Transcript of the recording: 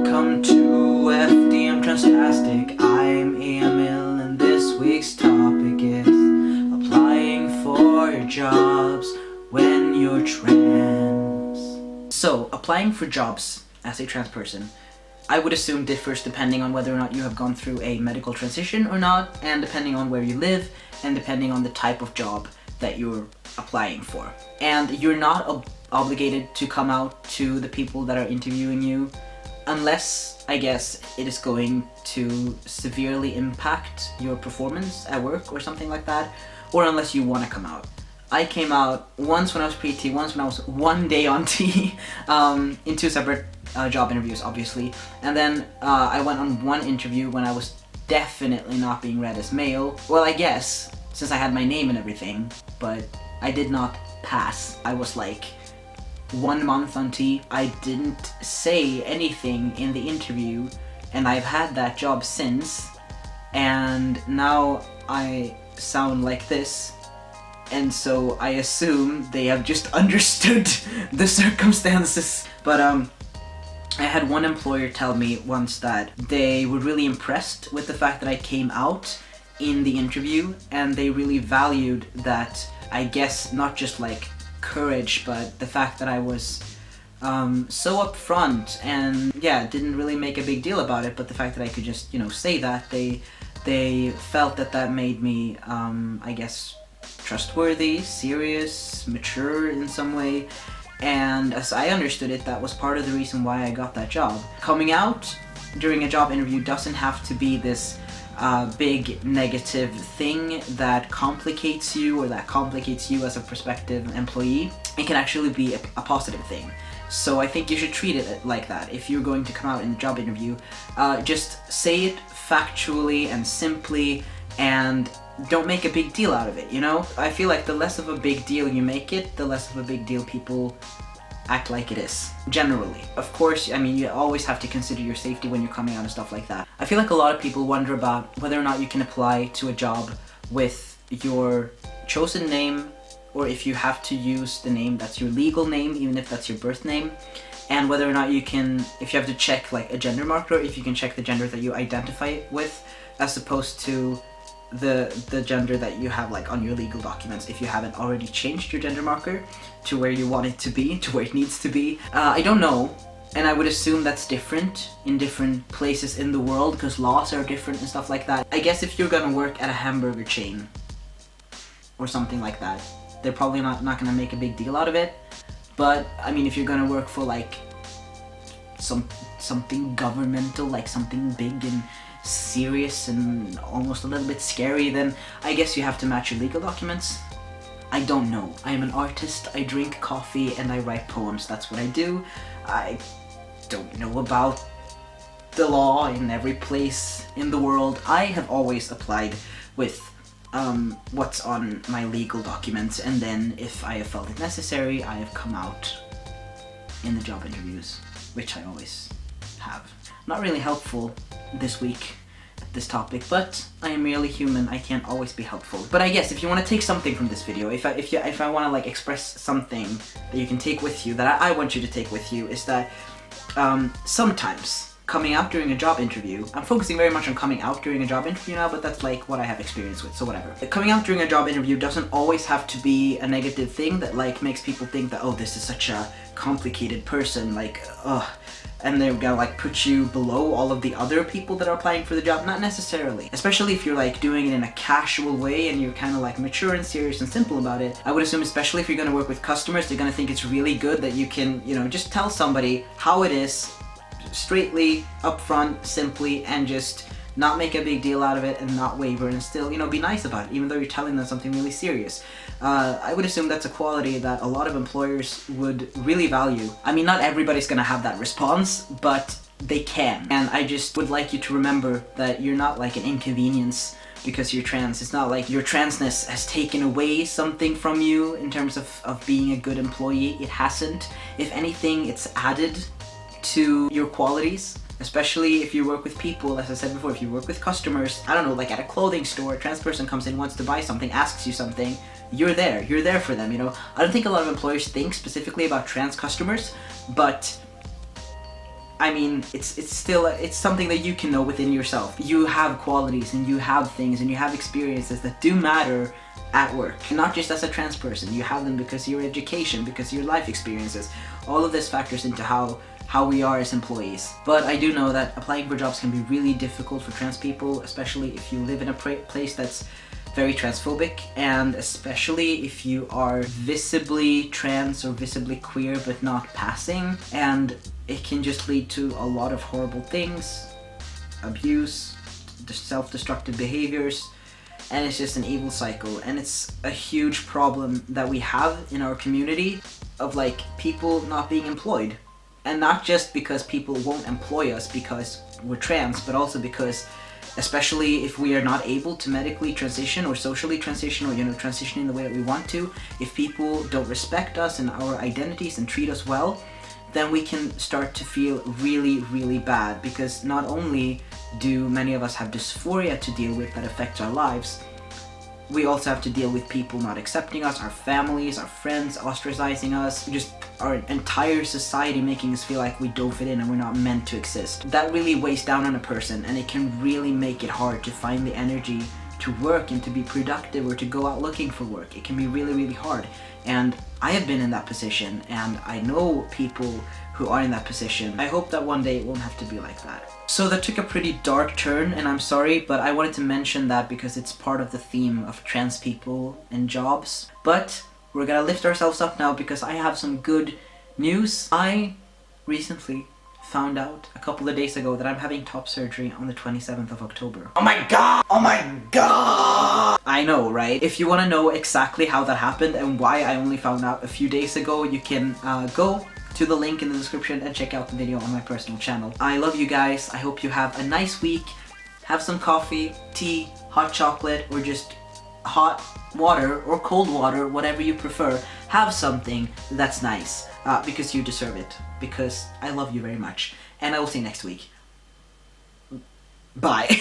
Welcome to FDM Transtastic. I'm Emil, and this week's topic is applying for your jobs when you're trans. So, applying for jobs as a trans person, I would assume differs depending on whether or not you have gone through a medical transition or not, and depending on where you live, and depending on the type of job that you're applying for. And you're not obligated to come out to the people that are interviewing you unless, I guess, it is going to severely impact your performance at work or something like that, or unless you want to come out. I came out once when I was pre-T, once when I was one day on T, in two separate job interviews, obviously. And then I went on one interview when I was definitely not being read as male. Well, I guess, since I had my name and everything, but I did not pass. I was like 1 month on T. I didn't say anything in the interview, and I've had that job since, and now I sound like this, and so I assume they have just understood the circumstances. But I had one employer tell me once that they were really impressed with the fact that I came out in the interview, and they really valued that, I guess, not just like courage, but the fact that I was so upfront and yeah, didn't really make a big deal about it, but the fact that I could just, say that, they felt that that made me, I guess, trustworthy, serious, mature in some way. And as I understood it, that was part of the reason why I got that job. Coming out during a job interview doesn't have to be this big negative thing that complicates you, or that complicates you as a prospective employee. It can actually be a positive thing. So I think you should treat it like that. If you're going to come out in a job interview, just say it factually and simply, and don't make a big deal out of it, I feel like the less of a big deal you make it, the less of a big deal people act like it is, generally. Of course, you always have to consider your safety when you're coming out and stuff like that. I feel like a lot of people wonder about whether or not you can apply to a job with your chosen name, or if you have to use the name that's your legal name, even if that's your birth name, and whether or not you can, if you have to check like a gender marker, if you can check the gender that you identify with, as opposed to the gender that you have like on your legal documents, if you haven't already changed your gender marker to where you want it to be, to where it needs to be. I don't know, and I would assume that's different in different places in the world, because laws are different and stuff like that. I guess if you're gonna work at a hamburger chain or something like that, they're probably not gonna make a big deal out of it. But if you're gonna work for like something governmental, like something big and serious and almost a little bit scary, then I guess you have to match your legal documents. I don't know. I am an artist, I drink coffee, and I write poems. That's what I do. I don't know about the law in every place in the world. I have always applied with what's on my legal documents, and then if I have felt it necessary, I have come out in the job interviews, which I always have. Not really helpful this week at this topic, but I am merely human. I can't always be helpful. But I guess if you want to take something from this video, if I want to like express something that you can take with you, that I want you to take with you, is that sometimes coming out during a job interview, I'm focusing very much on coming out during a job interview now, but that's like what I have experience with, so whatever. Coming out during a job interview doesn't always have to be a negative thing that like makes people think that, oh, this is such a complicated person, like, ugh, and they're gonna like put you below all of the other people that are applying for the job. Not necessarily. Especially if you're like doing it in a casual way and you're kind of like mature and serious and simple about it. I would assume, especially if you're gonna work with customers, they're gonna think it's really good that you can, just tell somebody how it is, straightly, upfront, simply, and just not make a big deal out of it and not waver, and still, be nice about it, even though you're telling them something really serious. I would assume that's a quality that a lot of employers would really value. Not everybody's gonna have that response, but they can. And I just would like you to remember that you're not like an inconvenience because you're trans. It's not like your transness has taken away something from you in terms of being a good employee. It hasn't. If anything, it's added to your qualities, especially if you work with people. As I said before, if you work with customers, I don't know, like at a clothing store, a trans person comes in, wants to buy something, asks you something, you're there for them, I don't think a lot of employers think specifically about trans customers, but I mean, it's still, it's something that you can know within yourself. You have qualities and you have things and you have experiences that do matter at work. Not just as a trans person, you have them because of your education, because of your life experiences. All of this factors into how we are as employees. But I do know that applying for jobs can be really difficult for trans people, especially if you live in a place that's very transphobic, and especially if you are visibly trans or visibly queer but not passing, and it can just lead to a lot of horrible things, abuse, self-destructive behaviors, and it's just an evil cycle. And it's a huge problem that we have in our community of like people not being employed. And not just because people won't employ us because we're trans, but also because, especially if we are not able to medically transition or socially transition, or, you know, transitioning the way that we want to, if people don't respect us and our identities and treat us well, then we can start to feel really, really bad, because not only do many of us have dysphoria to deal with that affects our lives, we also have to deal with people not accepting us, our families, our friends ostracizing us, just our entire society making us feel like we don't fit in and we're not meant to exist. That really weighs down on a person, and it can really make it hard to find the energy to work and to be productive or to go out looking for work. It can be really, really hard. And I have been in that position, and I know people who are in that position. I hope that one day it won't have to be like that. So that took a pretty dark turn, and I'm sorry, but I wanted to mention that because it's part of the theme of trans people and jobs. But we're gonna lift ourselves up now because I have some good news. I recently found out a couple of days ago that I'm having top surgery on the 27th of October. Oh my god! Oh my god! I know, right? If you want to know exactly how that happened and why I only found out a few days ago, you can go to the link in the description and check out the video on my personal channel. I love you guys. I hope you have a nice week. Have some coffee, tea, hot chocolate, or just hot water or cold water, whatever you prefer. Have something that's nice because you deserve it. Because I love you very much. And I will see you next week. Bye.